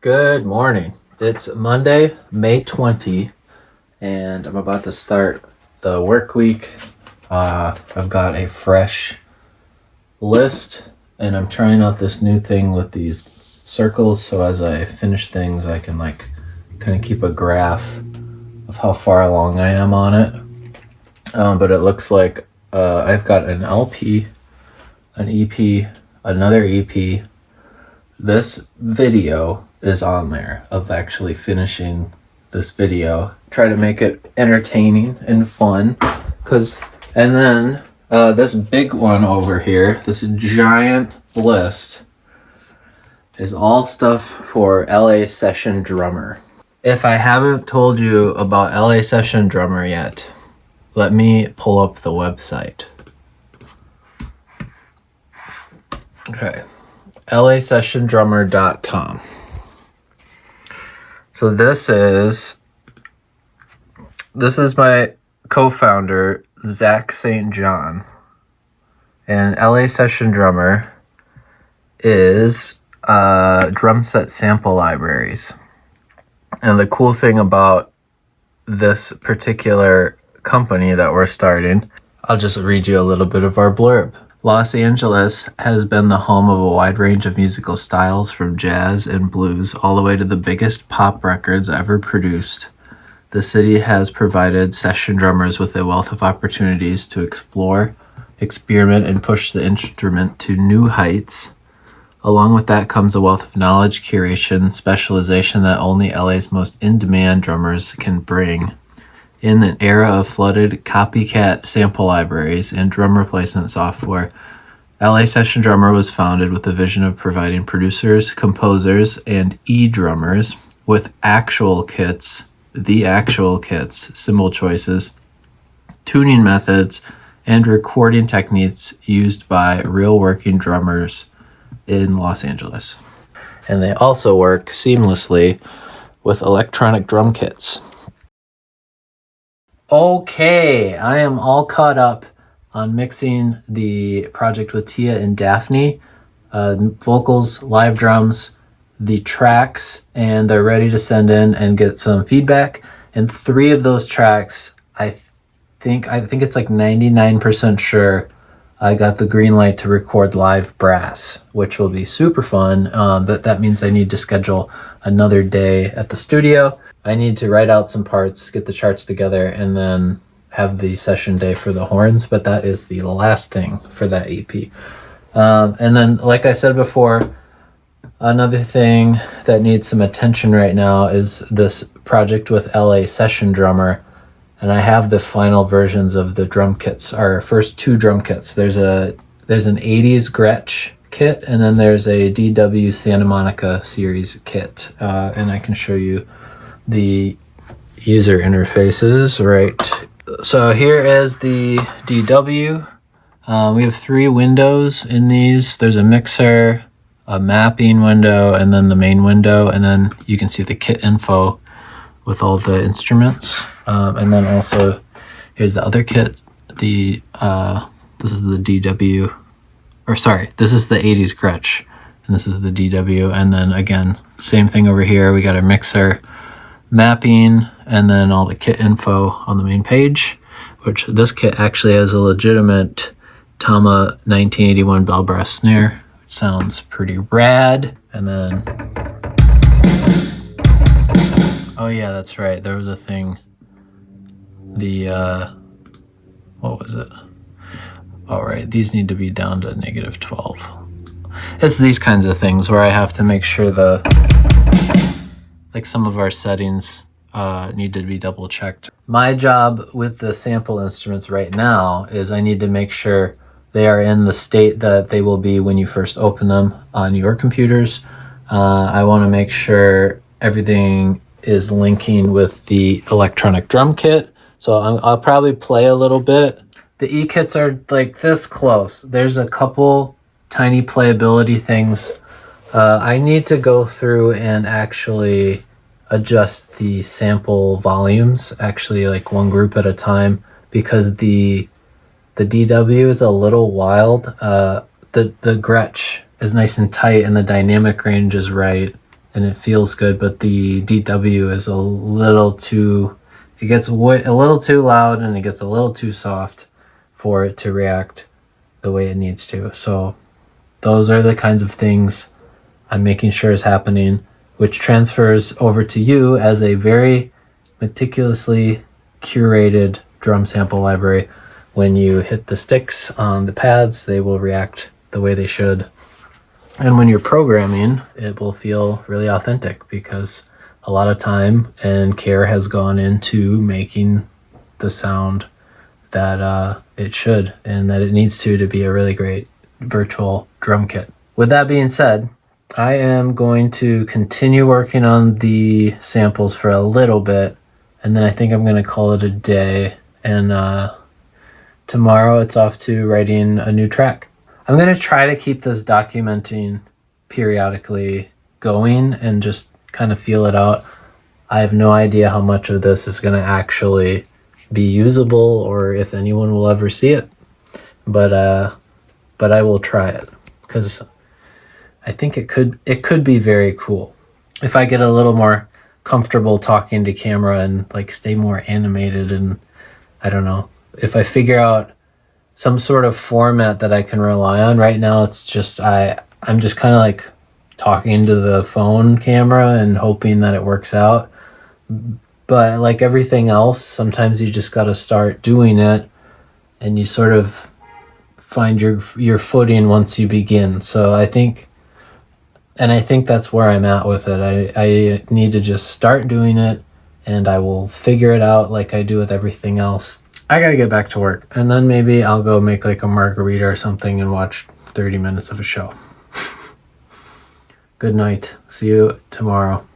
Good morning. It's Monday, May 20, and I'm about to start the work week. I've got a fresh list, and I'm trying out this new thing with these circles, so as I finish things, I can kind of keep a graph of how far along I am on it. But it looks like I've got an LP, an EP, another EP. This video is on there of actually finishing this video. Try to make it entertaining and fun. And then this big one over here, this giant list, is all stuff for LA Session Drummer. If I haven't told you about LA Session Drummer yet, let me pull up the website. Okay. lasessiondrummer.com. So this is my co-founder, Zach St. John. And LA Session Drummer is drum set sample libraries. And the cool thing about this particular company that we're starting, I'll just read you a little bit of our blurb. Los Angeles has been the home of a wide range of musical styles, from jazz and blues all the way to the biggest pop records ever produced. The city has provided session drummers with a wealth of opportunities to explore, experiment, and push the instrument to new heights. Along with that comes a wealth of knowledge, curation, specialization that only LA's most in-demand drummers can bring. In an era of flooded copycat sample libraries and drum replacement software, LA Session Drummer was founded with the vision of providing producers, composers, and drummers with the actual kits, cymbal choices, tuning methods, and recording techniques used by real working drummers in Los Angeles. And they also work seamlessly with electronic drum kits. Okay, I am all caught up on mixing the project with Tia and Daphne, vocals, live drums, the tracks, and they're ready to send in and get some feedback. And 3 of those tracks, I think it's like 99% sure I got the green light to record live brass, which will be super fun. But that means I need to schedule another day at the studio. I need to write out some parts, get the charts together, and then have the session day for the horns, but that is the last thing for that EP. And then, like I said before, another thing that needs some attention right now is this project with LA Session Drummer, and I have the final versions of the drum kits, our first 2 drum kits. There's an 80s Gretsch kit, and then there's a DW Santa Monica series kit, and I can show you the user interfaces, right? So here is the DW. We have 3 windows in these. There's a mixer, a mapping window, and then the main window, and then you can see the kit info with all the instruments. And then also here's the other kit. This is the DW, this is the 80s Gretsch, and this is the DW. And then again, same thing over here. We got our mixer, mapping, and then all the kit info on the main page, which this kit actually has a legitimate Tama 1981 bell brass snare, which sounds pretty rad. And then, oh yeah, that's right, there was a thing, what was it? All right, these need to be down to -12. It's these kinds of things where I have to make sure some of our settings need to be double checked. My job with the sample instruments right now is I need to make sure they are in the state that they will be when you first open them on your computers. I want to make sure everything is linking with the electronic drum kit. So I'll probably play a little bit. The E-kits are like this close. There's a couple tiny playability things. I need to go through and actually adjust the sample volumes, actually like one group at a time, because the DW is a little wild. The Gretsch is nice and tight and the dynamic range is right. and it feels good, but the DW is a little too, it gets a little too loud and it gets a little too soft for it to react the way it needs to. So those are the kinds of things I'm making sure is happening, which transfers over to you as a very meticulously curated drum sample library. When you hit the sticks on the pads, they will react the way they should. And when you're programming, it will feel really authentic because a lot of time and care has gone into making the sound that it should and that it needs to be a really great virtual drum kit. With that being said, I am going to continue working on the samples for a little bit, and then I think I'm going to call it a day. And tomorrow it's off to writing a new track. I'm going to try to keep this documenting periodically going and just kind of feel it out. I have no idea how much of this is going to actually be usable or if anyone will ever see it. But I will try it because I think it could be very cool if I get a little more comfortable talking to camera and like stay more animated. And I don't know, if I figure out some sort of format that I can rely on. Right now it's just I'm just kind of like talking to the phone camera and hoping that it works out. But like everything else, sometimes you just got to start doing it and you sort of find your footing once you begin. So I think that's where I'm at with it. I need to just start doing it and I will figure it out like I do with everything else. I gotta get back to work and then maybe I'll go make like a margarita or something and watch 30 minutes of a show. Good night. See you tomorrow.